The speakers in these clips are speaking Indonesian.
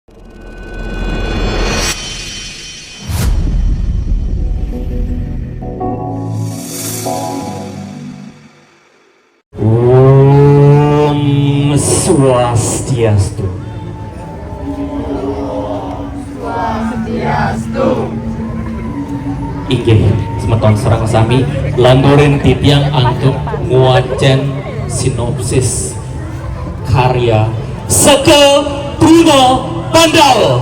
Om Swastiastu. Inggih semeton sareng sami landoren titiang antuk nguacen sinopsis karya Seke Truno Pandal.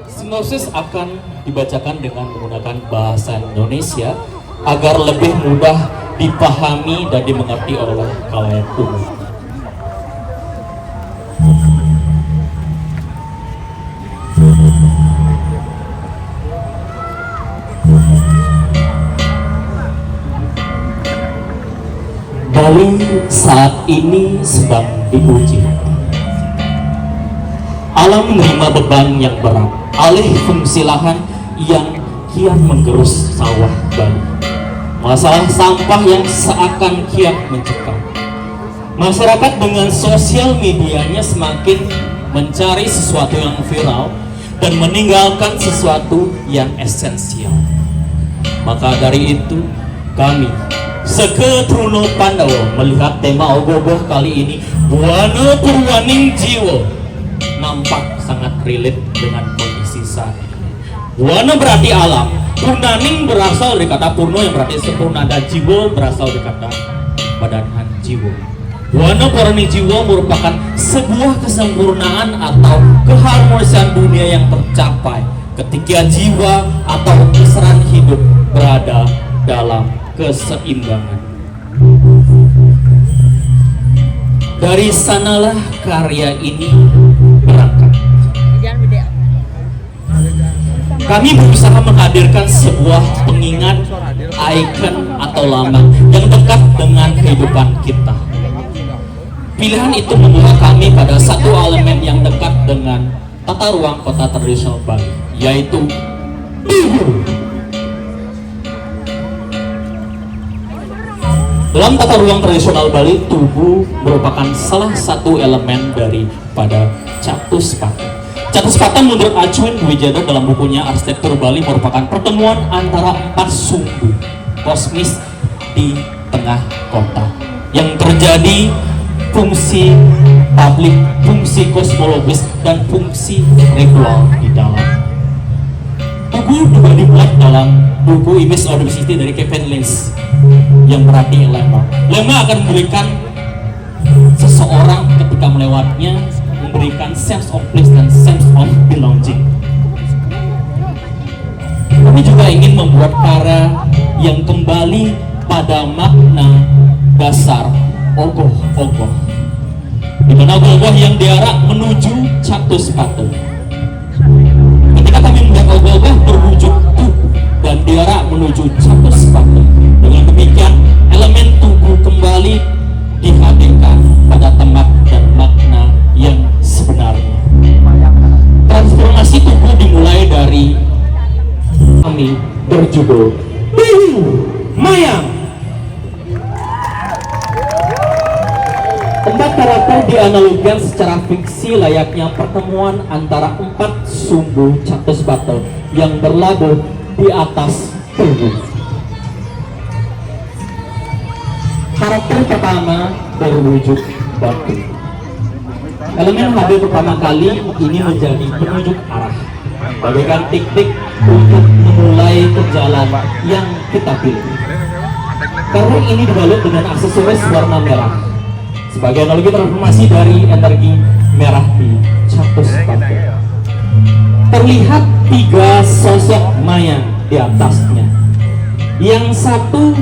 Sinopsis akan dibacakan dengan menggunakan bahasa Indonesia agar lebih mudah dipahami dan dimengerti oleh khalayak umum. Bali saat ini sedang diuji. Alam menerima beban yang berat, alih fungsi lahan yang kian menggerus sawah Bali. Masalah sampah yang seakan kian mencekam. Masyarakat dengan sosial medianya semakin mencari sesuatu yang viral dan meninggalkan sesuatu yang esensial. Maka dari itu, kami Seke Truno Pandawa melihat tema ogoh-ogoh kali ini, Buana Purwaning Jiwa, nampak sangat relate dengan kondisi saat ini. Buana berarti alam, Purnaning berasal dari kata Purno yang berarti sempurna, dan Jiwa berasal dari kata badan jiwa. Buana Purwaning Jiwa merupakan sebuah kesempurnaan atau keharmonisan dunia yang tercapai ketika jiwa atau keseran hidup berada dalam keseimbangan. Dari sanalah karya ini berangkat. Kami berusaha menghadirkan sebuah pengingat, ikon atau lambang yang dekat dengan kehidupan kita. Pilihan itu membawa kami pada satu elemen yang dekat dengan tata ruang kota tradisional Bali, yaitu tugu. Dalam tata ruang tradisional Bali, tugu merupakan salah satu elemen daripada Chatuspata. Chatuspata menurut Acuin Wijaya dalam bukunya Arsitektur Bali merupakan pertemuan antara 4 sumbu kosmis di tengah kota yang terjadi fungsi publik, fungsi kosmologis, dan fungsi ritual di dalam. Tugu juga dibuat dalam buku Image of the City dari Kevin Lynch yang berarti lema. Lema akan memberikan seseorang ketika melewatnya, memberikan sense of place dan sense of belonging. Kami juga ingin membuat karya yang kembali pada makna dasar ogoh-ogoh, di mana ogoh-ogoh yang diarak menuju Chatuspata. Ketika kami melihat ogoh-ogoh berwujud tugu dan diarak menuju Chatuspata, dengan demikian elemen tugu kembali dihadirkan pada tempat dan makna yang sebenarnya. Transformasi tugu dimulai dari kami berjudul Mayang. Empat karakter dianalogikan secara fiksi layaknya pertemuan antara 4 sumbu Chatuspata yang berlabuh di atas tugu. Karakter pertama berwujud batu. Elemen hadir pertama kali ini menjadi penunjuk arah, bagaikan titik untuk memulai perjalanan yang kita pilih. Karena ini dibalut dengan aksesoris warna merah sebagai analogi transformasi dari energi merah di Chatuspata. Terlihat 3 sosok mayang di atasnya. Yang satu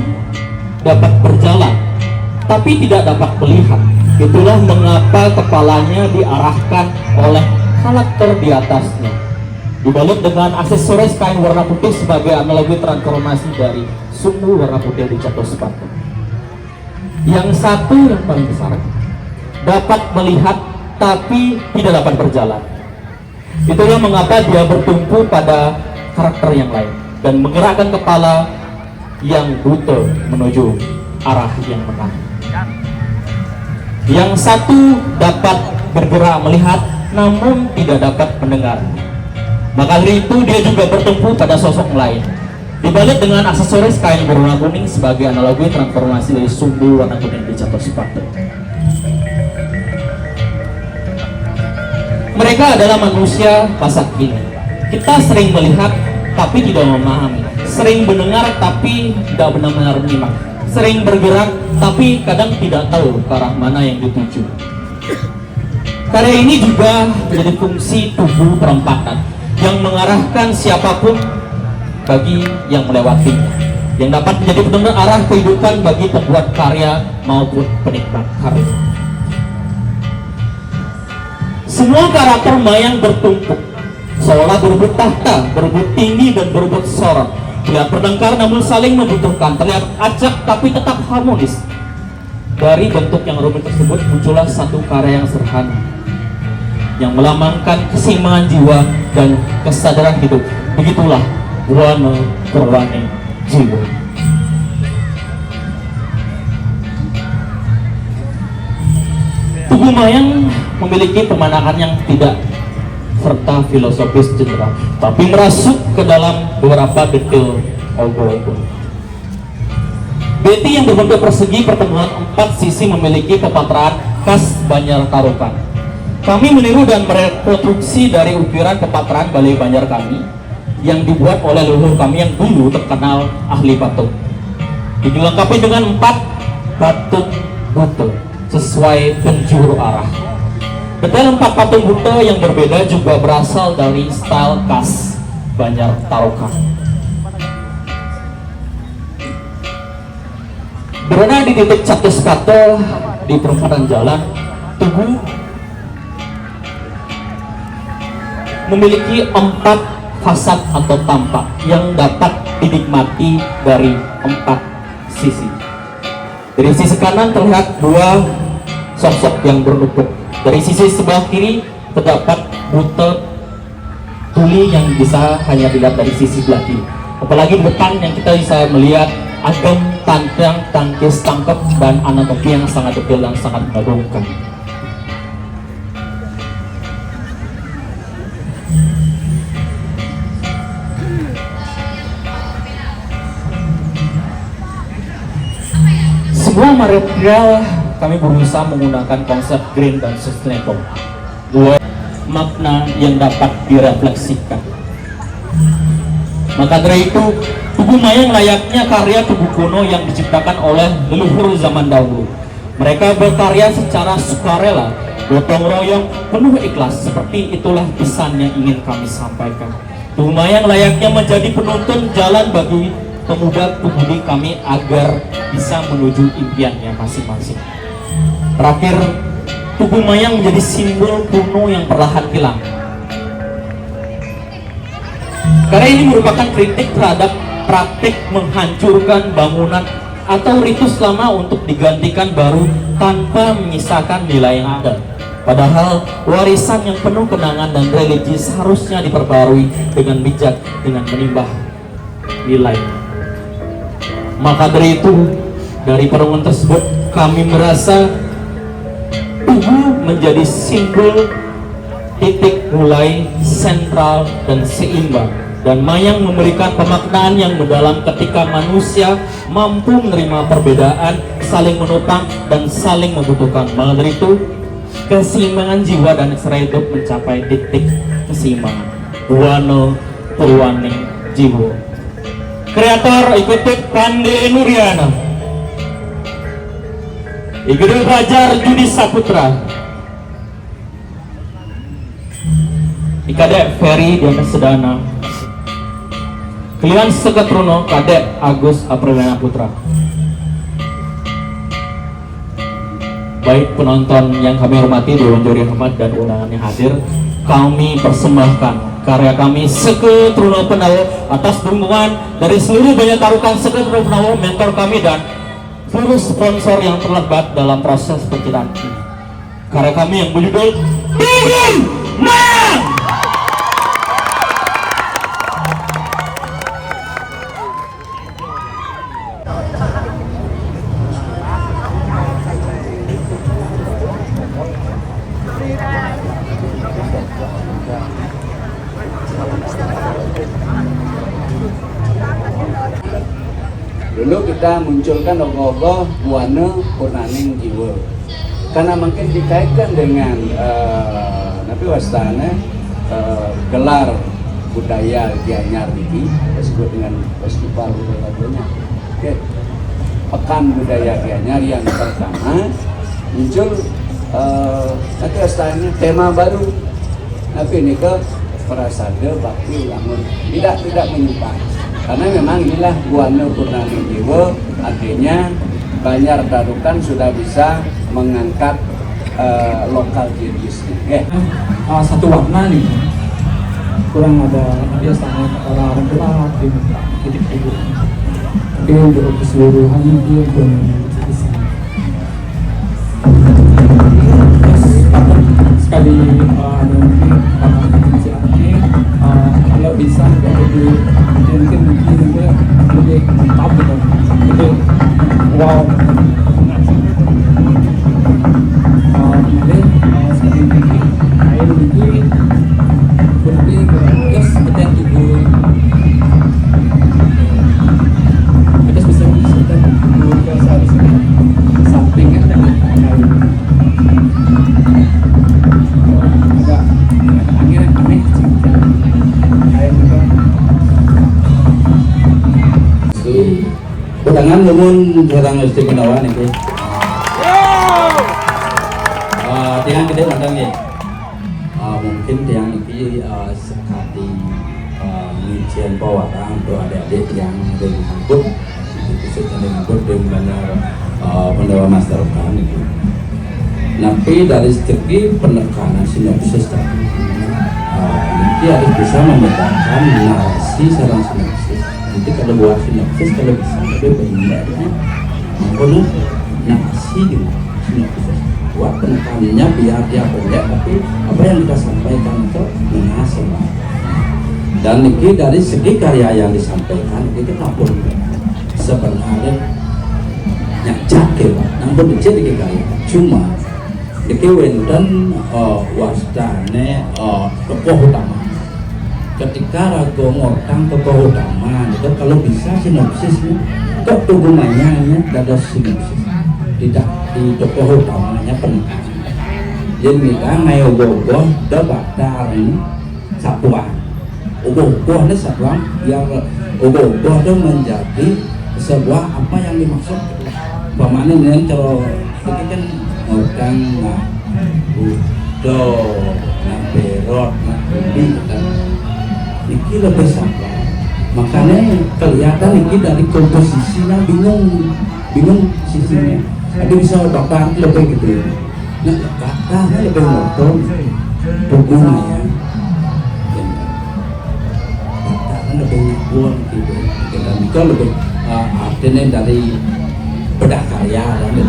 dapat berjalan, tapi tidak dapat melihat. Itulah mengapa kepalanya diarahkan oleh karakter di atasnya, dibalut dengan aksesoris kain warna putih sebagai analogi transformasi dari sumbu warna putih di Chatuspata. Yang satu yang paling besar dapat melihat tapi tidak dapat berjalan. Itulah mengapa dia bertumpu pada karakter yang lain dan menggerakkan kepala yang buta menuju arah yang benar. Yang satu dapat bergerak melihat, namun tidak dapat mendengar. Maka dari itu dia juga bertumpu pada sosok lain. Dibalik dengan aksesoris kain berwarna kuning sebagai analogi transformasi dari sumbu warna kuning dicatat sepatu. Mereka adalah manusia masa kini. Kita sering melihat tapi tidak memahami, sering mendengar tapi tidak benar-benar menyimak, sering bergerak tapi kadang tidak tahu ke arah mana yang dituju. Karya ini juga menjadi fungsi tubuh perempatan yang mengarahkan siapapun bagi yang melewatinya, yang dapat menjadi petunjuk arah kehidupan bagi pembuat karya maupun penikmat karya. Semua karakter mayang bertumpuk, seolah berebut tahta, berebut tinggi dan berebut sorot. Terlihat bertengkar namun saling membutuhkan, terlihat acak tapi tetap harmonis. Dari bentuk yang rumit tersebut muncullah satu karya yang sederhana, yang melambangkan keseimbangan jiwa dan kesadaran hidup. Begitulah Wana Perwani Jiwa. Tugu mayang memiliki pemandangan yang tidak serta filosofis general, tapi merasuk ke dalam beberapa detail ogo-ogo. Beti yang berbentuk persegi pertemuan empat sisi memiliki pepatraan khas Banjar Tarukan. Kami meniru dan mereproduksi dari ukiran pepatraan Balai Banjar kami yang dibuat oleh leluhur kami yang dulu terkenal ahli patung. Dilengkapi dengan 4 patung buto sesuai penjuru arah. Detail 4 patung buto yang berbeda juga berasal dari style khas Banjar Tarukan. Berada di titik Catus Kato di perempatan jalan, Tugu memiliki 4 fasad atau tampak yang dapat dinikmati dari 4 sisi. Dari sisi kanan terlihat 2 sosok yang bernumpuk. Dari sisi sebelah kiri terdapat buto tuli yang bisa hanya dilihat dari sisi sebelah kiri. Apalagi di depan yang kita bisa melihat agam, tantang, tangkis, tangkep, dan anatomi yang sangat detail dan sangat mengagumkan. Sebuah material kami berusaha menggunakan konsep green dan sustainable, dua makna yang dapat direfleksikan. Maka dari itu, Tugu mayang layaknya karya tugu kuno yang diciptakan oleh leluhur zaman dahulu. Mereka berkarya secara sukarela, gotong royong, penuh ikhlas. Seperti itulah pesan yang ingin kami sampaikan. Tugu mayang layaknya menjadi penuntun jalan bagi pemuda pemudi kami agar bisa menuju impiannya masing-masing. Terakhir, Tugu mayang menjadi simbol kuno yang perlahan hilang. Karena ini merupakan kritik terhadap praktik menghancurkan bangunan atau ritus lama untuk digantikan baru tanpa menyisakan nilai yang ada. Padahal warisan yang penuh kenangan dan religi seharusnya diperbarui dengan bijak, dengan menimbah nilai. Maka dari itu, dari perenungan tersebut kami merasa Tugu menjadi simbol titik mulai sentral dan seimbang, dan mayang memberikan pemaknaan yang mendalam ketika manusia mampu menerima perbedaan, saling menopang dan saling membutuhkan. Maka dari itu, keseimbangan jiwa dan kesadaran hidup mencapai titik keseimbangan. Wana Perwani Jiwa. Kreator ikutik Pande Nuriana, Igede Fajar Judi Saputra, Kadek Ferry Diana Sedana, Klian Sekatruno, Kadek Agus Apriliana Putra. Baik penonton yang kami hormati, Dewan Juri Ahmad dan undangan yang hadir, kami persembahkan karya kami Seke Truno Penawo atas dukungan dari seluruh Banjar Tarukan, Seke Truno Penawo, mentor kami, dan seluruh sponsor yang terlibat dalam proses penciptaan ini. Karya kami yang berjudul Tugu Mayang. dulu kita munculkan logo Buana Purnaning Jiwa karena makin dikaitkan dengan nabi wastana gelar budaya Gianyar ini disebut dengan festival budaya. Oke. Pekan budaya Gianyar yang pertama muncul nabi wastana tema baru nabi ini ke Prasada Bakti Ulangun tidak menyimpang karena memang inilah Buana Purnaning Jiwa, artinya Banjar Darukan sudah bisa mengangkat lokal jenisnya. Okay. Satu warna nih, kurang ada biasanya kata orang gelap titik-titik. Tapi untuk keseluruhan dia pun bisa. Sekali ada kalau bisa mungkin lebih mantap gitu. Itu wow. Kemudian sekali lagi air ini berarti terus ada juga ada bisa juga seharusnya sampingnya dengan air agak angin aneh air juga Kudangan lumun sareng istimewa niki. Tiang gede mandang ya. Mungkin tiang ini sekali mengujian pewarang untuk adik-adik yang dengan angkut khususnya dengan angkut dengan banyak pendawa master kan itu. Tapi dari segi penekanan sinopsis tadi, ini harus bisa membedakan narasi sarang sinopsis. Nanti kalau buat sinopsis kalau bisa lebih benar, maupun narasi gitu sinopsis. Buat penekanannya biar dia pendek, tapi apa yang kita sampaikan itu mengasih. Dan ini dari segi karya yang disampaikan itu nampun sebenarnya nyacak ya, nampun jadi karya. Cuma ini wenten wastane tokoh utama. Ketika ragu ngortang tokoh utama, itu kalau bisa sinopsisnya kok tugungannya ada sinopsis. Tidak di tokoh utamanya penekanan. Jadi kita ngayo gogoh debatar satuan. Gogoh ini satuan yang gogoh itu menjadi sebuah apa yang dimaksud. Pemane yang kalau ini kan orang budo, berot, ini iki lebih satuan. Makanya kelihatan ini dari komposisinya bingung sisinya. Ada bisa bakar lebih gitu. Nah, bakarnya lebih motor, tubuhnya ya. Bakarnya lebih nyambung gitu. Dan itu lebih artinya dari bedah karya dan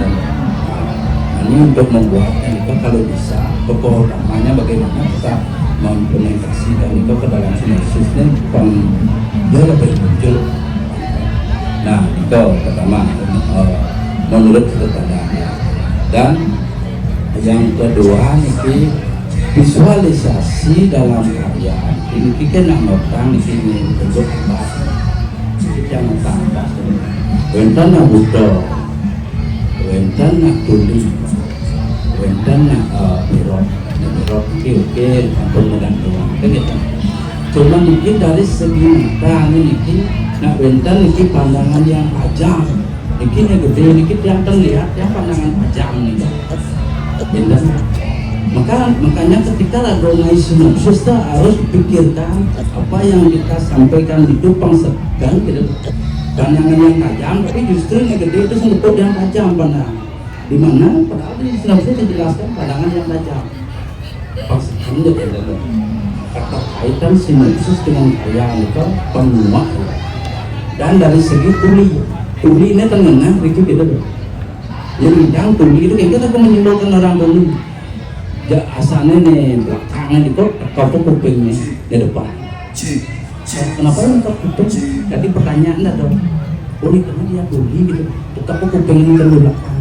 ini untuk membuatnya itu kalau bisa tokoh utamanya bagaimana kita mengimplementasikan itu ke dalam sinopsisnya dia lebih muncul. Nah itu pertama menurut kepadanya. Dan yang kedua ini visualisasi dalam karya ini kan orang di sini bentuk apa kita tambah wenten nak budo wenten nak tuli wenten nak birot oke untuk mudah doang kan gitu. Cuma ini dari segi mata ini nak wenten ini pandangan yang tajam. Ini yang gede, ini yang terlihat, yang pandangan tajam nih. Makanya ketika lagu ngai sinopsis harus pikirkan apa yang kita sampaikan itu pangsegan gitu. Pandangan yang tajam, tapi justru yang gede itu sebut yang tajam pandangan. Di mana padahal di sinopsis dijelaskan pandangan yang tajam. Pangsegan gitu. Kata kaitan sinopsis dengan karya itu penguat. Dan dari segi tuli ini tengah itu gitu loh. Jadi yang tuli itu kita menyimpulkan orang tuli. Ya asalnya nih belakangnya itu kau kupingnya di depan. Kenapa untuk kuping? Jadi pertanyaan ada. Oh ini karena dia tuli gitu. Tetap kupingnya ke belakang.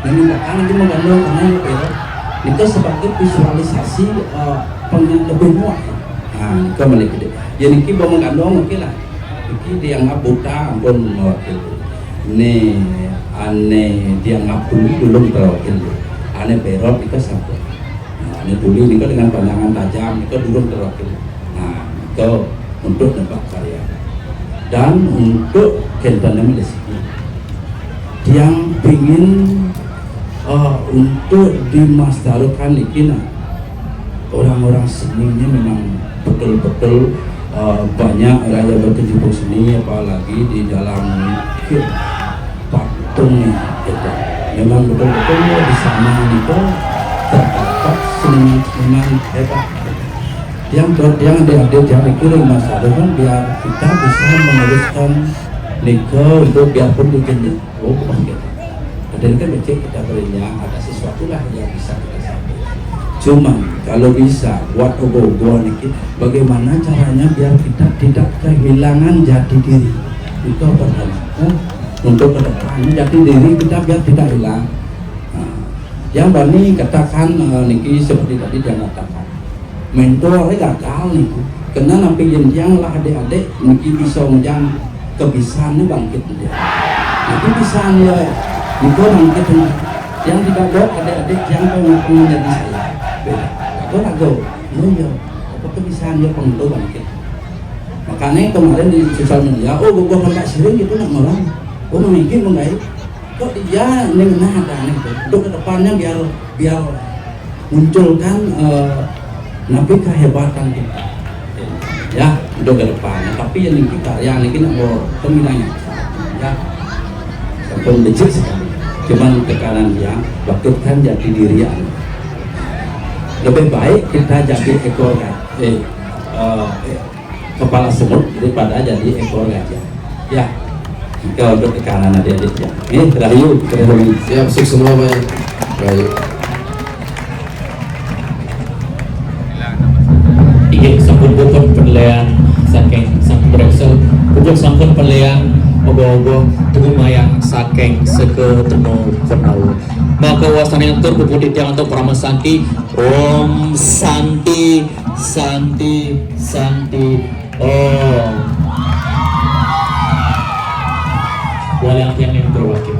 Yang belakang itu mengandung karena itu sebagai visualisasi lebih muat. Nah, kembali gitu. Jadi kita mengandung mungkin lah. Iki dianggap buta ampun mewakili. nih aneh dianggap tuli belum terwakil, aneh berot itu satu, nah, aneh tuli itu dengan pandangan tajam itu belum terwakil. Nah itu untuk nebak karya dan untuk kentannya Malaysia yang ingin untuk dimasdarkan ikina orang-orang seninya memang betul-betul banyak raya berkecimpung seni, apalagi di dalam patungnya gitu. Memang betul-betul di sana itu terdapat seniman hebat yang adik-adik yang ikut masalah kan biar kita bisa meneruskan nikah untuk biarpun bikin gitu. Dan kan becek kita berinya ada sesuatu lah yang bisa kita sampaikan. Cuma kalau bisa buat obo-obo dikit, bagaimana caranya biar kita tidak kehilangan jati diri. Itu pertama. Untuk kedepannya jati diri kita biar tidak hilang. Nah, yang Bani katakan niki seperti tadi dia katakan, mentornya gagal nih. Karena nanti yang lah adik-adik niki bisa menjang kebisaannya bangkit dia. Nanti bisanya itu bangkit yang tidak buat adik-adik yang mengaku menjadi saya. Beda. Aku ragu, ya, apa kebiasaan dia penentu bangkit. Makanya kemarin di sosial media, oh gue pernah sering gitu nak malam, gue memikir mengenai kok dia dengan ada nih, untuk kedepannya biar munculkan nabi kehebatan kita, ya untuk kedepannya. Tapi yang ini karya ini nak mau pemilahnya, ya, sampai becik sekali. Cuman tekanan dia, bakutkan jati diri anda. Lebih baik kita jadi ekor kepala semut daripada jadi ekor gajah. Ya, kalau untuk tekanan adik-adik ya. Ini Rahayu, siap suk semua Pak. Rahayu. Ingin sampun pupun penilaian saking sang berekso, pupun sampun penilaian ogo-ogo tunggu mayang saking seke tenu penau. Maka wasana tur pupun tiang untuk pramasangki Om Santi Santi Santi Om. Walang yang berwakil.